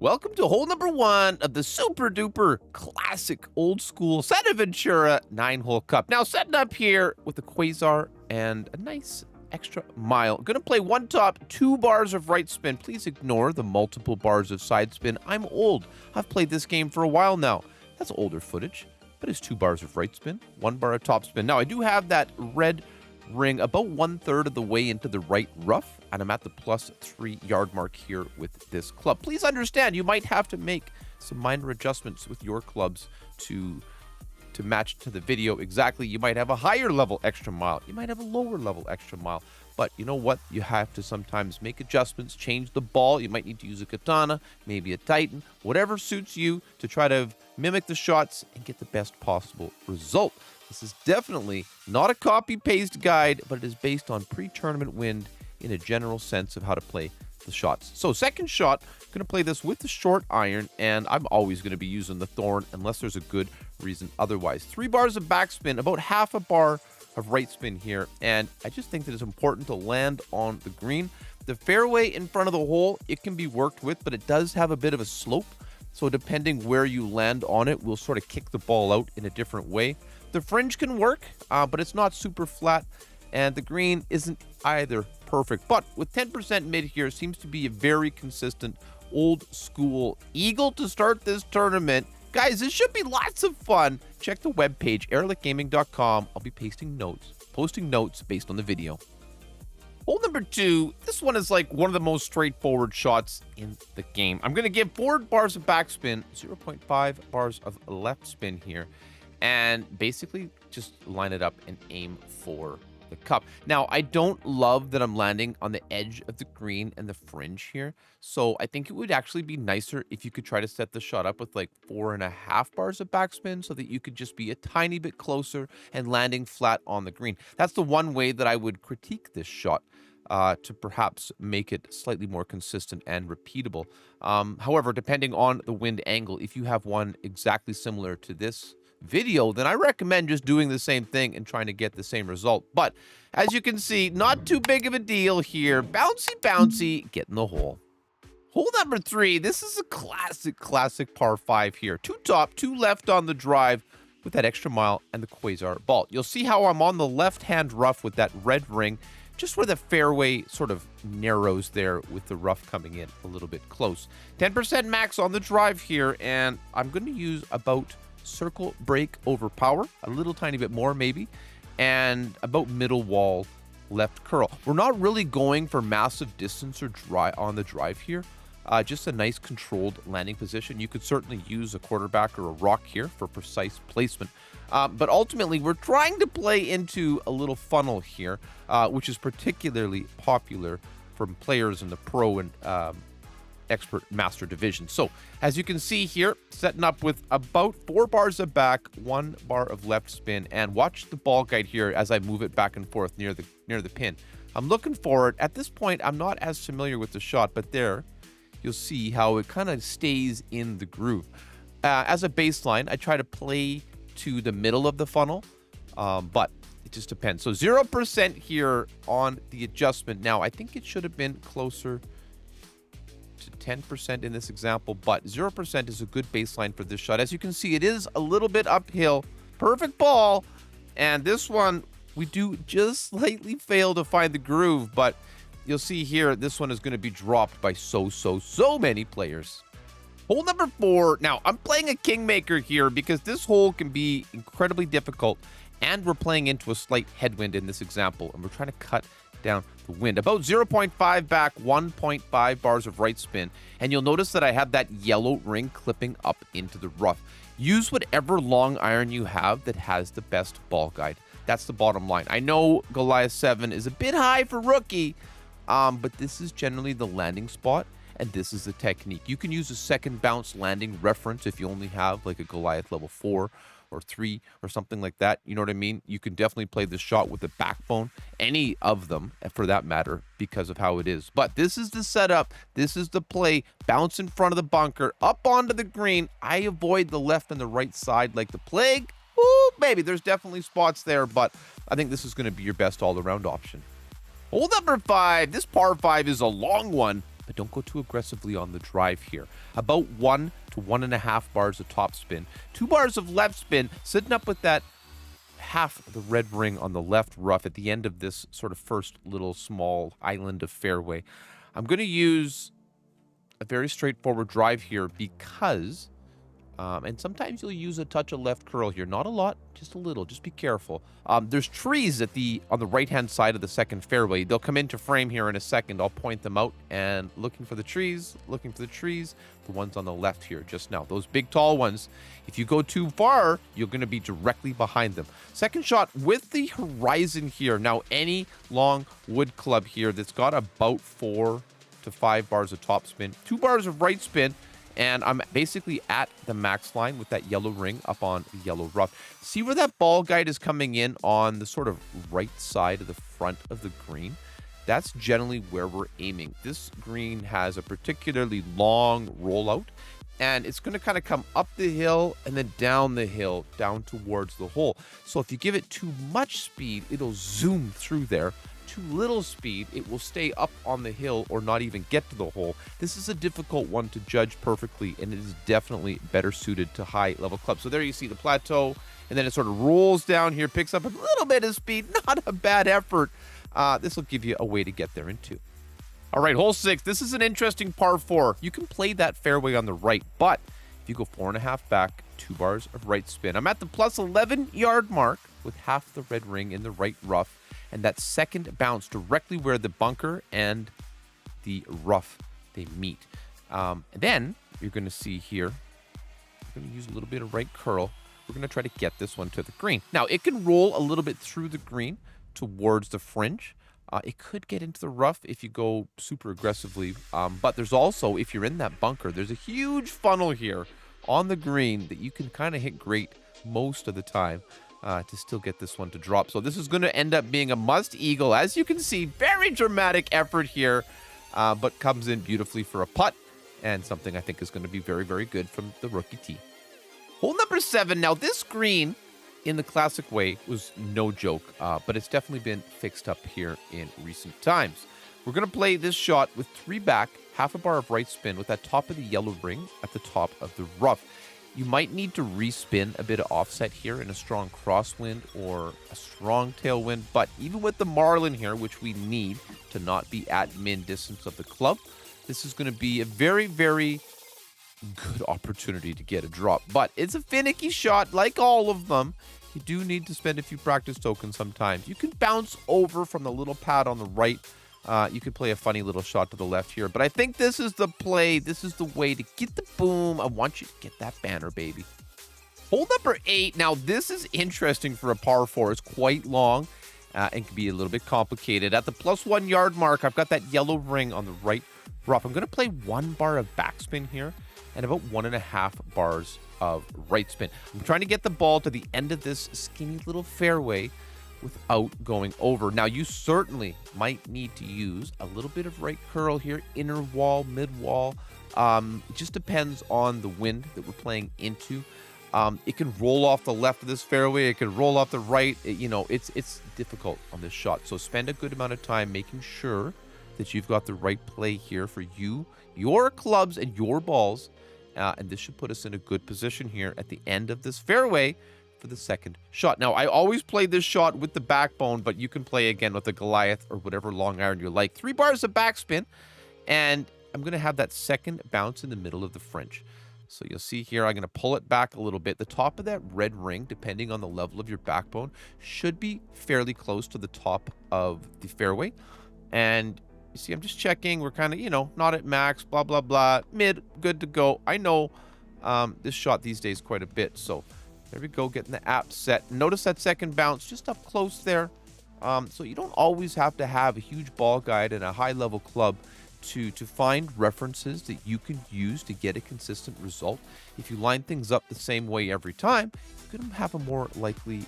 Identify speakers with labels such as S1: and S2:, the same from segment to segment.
S1: Welcome to hole number one of the super duper classic old school Santa Ventura 9-hole cup. Now setting up here with a quasar and a nice extra mile. Gonna play one top, 2 bars of right spin. Please ignore the multiple bars of side spin. I'm old. I've played this game for a while now. That's older footage, but it's 2 bars of right spin, 1 bar of top spin. Now I do have that red ring about 1/3 of the way into the right rough, and I'm at the +3 yard mark here with this club. Please understand, you might have to make some minor adjustments with your clubs to match to the video exactly. You might have a higher level extra mile, you might have a lower level extra mile, but you know what? You have to sometimes make adjustments, change the ball. You might need to use a katana, maybe a titan, whatever suits you to try to mimic the shots and get the best possible result. This is definitely not a copy-paste guide, but it is based on pre-tournament wind in a general sense of how to play the shots. So second shot, I'm going to play this with the short iron, and I'm always going to be using the thorn unless there's a good reason otherwise. 3 bars of backspin, about half a bar of right spin here, and I just think that it's important to land on the green. The fairway in front of the hole, it can be worked with, but it does have a bit of a slope, so depending where you land on it will sort of kick the ball out in a different way. The fringe can work, but it's not super flat, and the green isn't either perfect. But with 10% mid here, seems to be a very consistent old school eagle to start this tournament. Guys, this should be lots of fun. Check the webpage, erelicgaming.com. I'll be posting notes based on the video. Hole number 2, this one is like one of the most straightforward shots in the game. I'm going to give 4 bars of backspin, 0.5 bars of left spin here, and basically just line it up and aim for the cup. Now, I don't love that I'm landing on the edge of the green and the fringe here, so I think it would actually be nicer if you could try to set the shot up with like 4.5 bars of backspin so that you could just be a tiny bit closer and landing flat on the green. That's the one way that I would critique this shot, to perhaps make it slightly more consistent and repeatable. However, depending on the wind angle, if you have one exactly similar to this video, then I recommend just doing the same thing and trying to get the same result. But as you can see, not too big of a deal here. Bouncy, get in the hole. Hole number 3, this is a classic par 5 here. 2 top, 2 left on the drive with that extra mile and the quasar ball. You'll see how I'm on the left-hand rough with that red ring, just where the fairway sort of narrows there with the rough coming in a little bit close. 10% max on the drive here, and I'm going to use about circle break over power, a little tiny bit more maybe, and about middle wall left curl. We're not really going for massive distance or on the drive here, just a nice controlled landing position. You could certainly use a quarterback or a rock here for precise placement, but ultimately we're trying to play into a little funnel here, which is particularly popular from players in the pro and expert master division. So as you can see here, setting up with about 4 bars of back, 1 bar of left spin, and watch the ball guide here as I move it back and forth near the pin. I'm looking for it. At this point, I'm not as familiar with the shot, but there you'll see how it kind of stays in the groove. As a baseline, I try to play to the middle of the funnel, but it just depends. So 0% here on the adjustment. Now, I think it should have been closer to 10% in this example, but 0% is a good baseline for this shot. As you can see, it is a little bit uphill. Perfect ball, and this one we do just slightly fail to find the groove, but you'll see here this one is going to be dropped by so many players. Hole number 4. Now, I'm playing a kingmaker here because this hole can be incredibly difficult, and we're playing into a slight headwind in this example, and we're trying to cut down the wind. About 0.5 back, 1.5 bars of right spin, and you'll notice that I have that yellow ring clipping up into the rough. Use whatever long iron you have that has the best ball guide. That's the bottom line. I know Goliath 7 is a bit high for rookie, but this is generally the landing spot, and this is the technique. You can use a second bounce landing reference if you only have like a Goliath level 4 or 3 or something like that. You know what I mean? You can definitely play this shot with the backbone, any of them for that matter, because of how it is. But this is the setup. This is the play. Bounce in front of the bunker, up onto the green. I avoid the left and the right side like the plague. Ooh, baby, there's definitely spots there, but I think this is going to be your best all-around option. Hole number 5. This par 5 is a long one. but don't go too aggressively on the drive here. About 1 to 1.5 bars of top spin, 2 bars of left spin, sitting up with that half of the red ring on the left rough at the end of this sort of first little small island of fairway. I'm going to use a very straightforward drive here because, and sometimes you'll use a touch of left curl here. Not a lot, just a little. Just be careful. There's trees on the right-hand side of the second fairway. They'll come into frame here in a second. I'll point them out and looking for the trees, the ones on the left here just now. Those big, tall ones. If you go too far, you're going to be directly behind them. Second shot with the horizon here. Now, any long wood club here that's got about 4 to 5 bars of top spin, 2 bars of right spin, and I'm basically at the max line with that yellow ring up on the yellow rough. See where that ball guide is coming in on the sort of right side of the front of the green? That's generally where we're aiming. This green has a particularly long rollout, and it's going to kind of come up the hill and then down the hill, down towards the hole. So if you give it too much speed, it'll zoom through there. Too little speed, it will stay up on the hill or not even get to the hole. This is a difficult one to judge perfectly, and it is definitely better suited to high-level clubs. So there you see the plateau, and then it sort of rolls down here, picks up a little bit of speed. Not a bad effort. This will give you a way to get there in 2. All right, hole 6. This is an interesting par 4. You can play that fairway on the right, but if you go 4.5 back, 2 bars of right spin. I'm at the plus 11-yard mark with half the red ring in the right rough, and that second bounce directly where the bunker and the rough, they meet. And then you're going to see here, I'm going to use a little bit of right curl. We're going to try to get this one to the green. Now, it can roll a little bit through the green towards the fringe. It could get into the rough if you go super aggressively. But there's also, if you're in that bunker, there's a huge funnel here on the green that you can kind of hit great most of the time. To still get this one to drop. So this is going to end up being a must eagle. As you can see, very dramatic effort here, but comes in beautifully for a putt, and something I think is going to be very, very good from the rookie tee. Hole number 7. Now, this green, in the classic way, was no joke, but it's definitely been fixed up here in recent times. We're going to play this shot with 3 back, half a bar of right spin with that top of the yellow ring at the top of the rough. You might need to respin a bit of offset here in a strong crosswind or a strong tailwind, but even with the marlin here, which we need to not be at min distance of the club, this is going to be a very, very good opportunity to get a drop. But it's a finicky shot, like all of them. You do need to spend a few practice tokens sometimes. You can bounce over from the little pad on the right. You could play a funny little shot to the left here, but I think this is the play. This is the way to get the boom. I want you to get that banner, baby. Hole number 8. Now, this is interesting for a par 4. It's quite long and can be a little bit complicated. At the plus 1 yard mark, I've got that yellow ring on the right rough. I'm going to play 1 bar of backspin here and about 1.5 bars of right spin. I'm trying to get the ball to the end of this skinny little fairway without going over. Now, you certainly might need to use a little bit of right curl here, inner wall, mid wall. It just depends on the wind that we're playing into. It can roll off the left of this fairway. It can roll off the right. It's difficult on this shot. So spend a good amount of time making sure that you've got the right play here for you, your clubs, and your balls. And this should put us in a good position here at the end of this fairway for the second shot. Now, I always play this shot with the backbone, but you can play again with the Goliath or whatever long iron you like. 3 bars of backspin, and I'm going to have that second bounce in the middle of the fringe. So you'll see here, I'm going to pull it back a little bit. The top of that red ring, depending on the level of your backbone, should be fairly close to the top of the fairway. And you see, I'm just checking. We're kind of, not at max, blah, blah, blah. Mid, good to go. I know this shot these days quite a bit, so there we go, getting the app set. Notice that second bounce just up close there. So you don't always have to have a huge ball guide and a high-level club to find references that you can use to get a consistent result. If you line things up the same way every time, you're going to have a more likely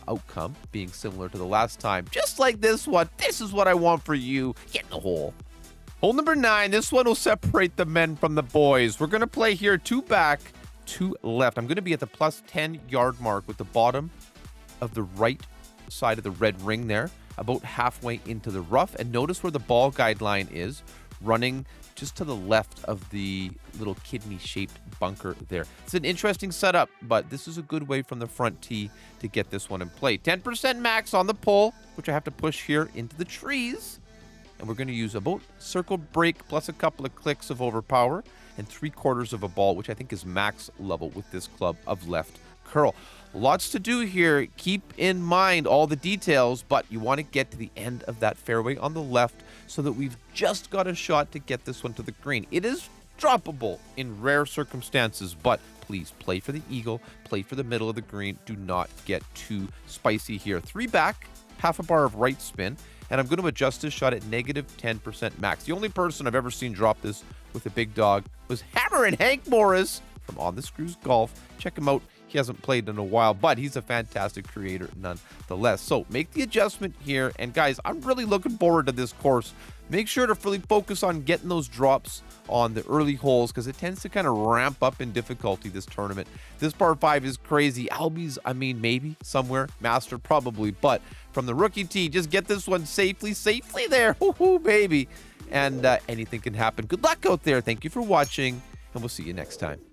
S1: outcome being similar to the last time. Just like this one. This is what I want for you. Get in the hole. Hole number 9. This one will separate the men from the boys. We're going to play here 2 back, 2 left. I'm going to be at the plus 10 yard mark with the bottom of the right side of the red ring there, about halfway into the rough. And notice where the ball guideline is, running just to the left of the little kidney-shaped bunker there. It's an interesting setup, but this is a good way from the front tee to get this one in play. 10% max on the pole, which I have to push here into the trees. And we're going to use a boat circle break plus a couple of clicks of overpower and 3/4 of a ball, which I think is max level with this club of left curl. Lots to do here. Keep in mind all the details, but you want to get to the end of that fairway on the left so that we've just got a shot to get this one to the green. It is droppable in rare circumstances, but please play for the eagle, play for the middle of the green. Do not get too spicy here. 3 back, half a bar of right spin, and I'm going to adjust this shot at -10% max. The only person I've ever seen drop this with a big dog was Hammer and Hank Morris from On the Screws Golf. Check him out. He hasn't played in a while, but he's a fantastic creator nonetheless. So make the adjustment here. And guys, I'm really looking forward to this course. Make sure to really focus on getting those drops on the early holes because it tends to kind of ramp up in difficulty this tournament. This par 5 is crazy. Albies, I mean, maybe somewhere. Master, probably. But from the rookie tee, just get this one safely there. Woohoo, baby. And anything can happen. Good luck out there. Thank you for watching, and we'll see you next time.